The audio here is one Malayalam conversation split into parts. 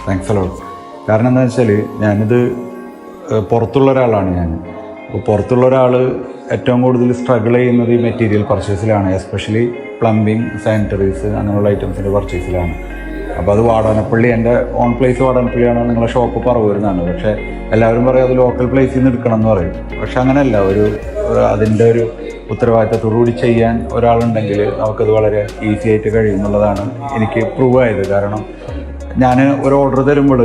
Thanks a lot. കാരണം എന്താ വെച്ചാൽ ഞാനിത് പുറത്തുള്ള ഒരാളാണ് ഞാൻ. അപ്പോൾ പുറത്തുള്ള ഒരാൾ ഏറ്റവും കൂടുതൽ സ്ട്രഗിൾ ചെയ്യുന്നത് ഈ മെറ്റീരിയൽ പർച്ചേസിലാണ്, എസ്പെഷ്യലി പ്ലംബിങ്, സാനിറ്ററീസ് അങ്ങനെയുള്ള ഐറ്റംസിൻ്റെ പർച്ചേസിലാണ്. അപ്പോൾ അത് വാടാനപ്പള്ളി, എൻ്റെ ഓൺ പ്ലേസ് വാടാനപ്പള്ളിയാണ്, നിങ്ങളെ ഷോപ്പ് പറവൂരുന്നാണ്. പക്ഷേ എല്ലാവരും പറയും അത് ലോക്കൽ പ്ലേസിൽ നിന്ന് എടുക്കണം എന്ന് പറയും. പക്ഷെ അങ്ങനെയല്ല, അതിൻ്റെ ഒരു ഉത്തരവാദിത്തത്തോടുകൂടി ചെയ്യാൻ ഒരാളുണ്ടെങ്കിൽ നമുക്കത് വളരെ ഈസി ആയിട്ട് കഴിയും എന്നുള്ളതാണ് എനിക്ക് പ്രൂവ് ആയത്. കാരണം ഞാൻ ഒരു ഓർഡർ തരുമ്പോൾ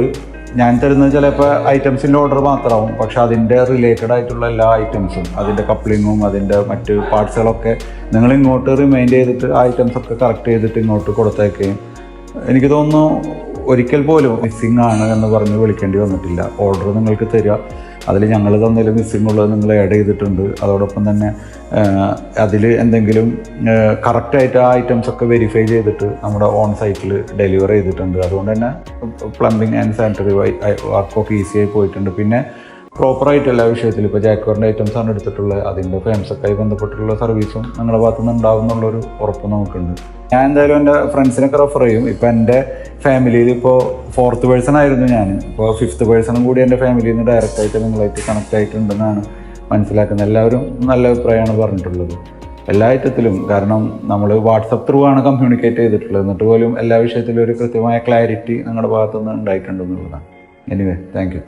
ഞാൻ തരുന്നത് ചിലപ്പോൾ ഐറ്റംസിൻ്റെ ഓർഡർ മാത്രമാവും, പക്ഷെ അതിൻ്റെ റിലേറ്റഡ് ആയിട്ടുള്ള എല്ലാ ഐറ്റംസും, അതിൻ്റെ കപ്ലിങ്ങും അതിൻ്റെ മറ്റ് പാർട്സുകളൊക്കെ നിങ്ങൾ ഇങ്ങോട്ട് റിമൈൻഡ് ചെയ്തിട്ട് ആ ഐറ്റംസൊക്കെ കറക്റ്റ് ചെയ്തിട്ട് ഇങ്ങോട്ട് കൊടുത്തേക്കുകയും എനിക്ക് തോന്നുന്നു ഒരിക്കൽ പോലും മിസ്സിങ് ആണ് എന്ന് പറഞ്ഞ് വിളിക്കേണ്ടി വന്നിട്ടില്ല. ഓർഡർ നിങ്ങൾക്ക് തരിക, അതിൽ ഞങ്ങൾ തന്നതിൽ മിസ്സിങ് ഉള്ളത് നിങ്ങൾ ആഡ് ചെയ്തിട്ടുണ്ട്. അതോടൊപ്പം തന്നെ അതിൽ എന്തെങ്കിലും കറക്റ്റായിട്ട് ആ ഐറ്റംസൊക്കെ വെരിഫൈ ചെയ്തിട്ട് നമ്മുടെ ഓൺ സൈറ്റിൽ ഡെലിവർ ചെയ്തിട്ടുണ്ട്. അതുകൊണ്ട് തന്നെ പ്ലംബിങ് ആൻഡ് സാനിറ്ററി വർക്കൊക്കെ ഈസിയായി പോയിട്ടുണ്ട്. പിന്നെ പ്രോപ്പറായിട്ട് എല്ലാ വിഷയത്തിലും ഇപ്പോൾ ജാക്വറിൻ്റെ ഐറ്റംസാണ് എടുത്തിട്ടുള്ളത്, അതിൻ്റെ ഫേംസൊക്കെയായി ബന്ധപ്പെട്ടുള്ള സർവീസും ഞങ്ങളുടെ ഭാഗത്തു നിന്ന് ഉണ്ടാവും എന്നുള്ളൊരു ഉറപ്പ് നമുക്കുണ്ട്. ഞാൻ എന്തായാലും എൻ്റെ ഫ്രണ്ട്സിനൊക്കെ റെഫർ ചെയ്യും. ഇപ്പോൾ എൻ്റെ ഫാമിലിയിൽ ഇപ്പോൾ 4th പേഴ്സൺ ആയിരുന്നു ഞാൻ, ഇപ്പോൾ 5th പേഴ്സണും കൂടി എൻ്റെ ഫാമിലിയിൽ നിന്ന് ഡയറക്റ്റായിട്ട് നിങ്ങളായിട്ട് കണക്റ്റ് ആയിട്ടുണ്ടെന്നാണ് മനസ്സിലാക്കുന്നത്. എല്ലാവരും നല്ല അഭിപ്രായമാണ് പറഞ്ഞിട്ടുള്ളത് എല്ലാ ഐറ്റത്തിലും. കാരണം നമ്മൾ വാട്സപ്പ് ത്രൂ ആണ് കമ്മ്യൂണിക്കേറ്റ് ചെയ്തിട്ടുള്ളത്, എന്നിട്ട് പോലും എല്ലാ വിഷയത്തിലും ഒരു കൃത്യമായ ക്ലാരിറ്റി നിങ്ങളുടെ ഭാഗത്തുനിന്ന് ഉണ്ടായിട്ടുണ്ടെന്നുള്ളതാണ്. Anyway, thank you.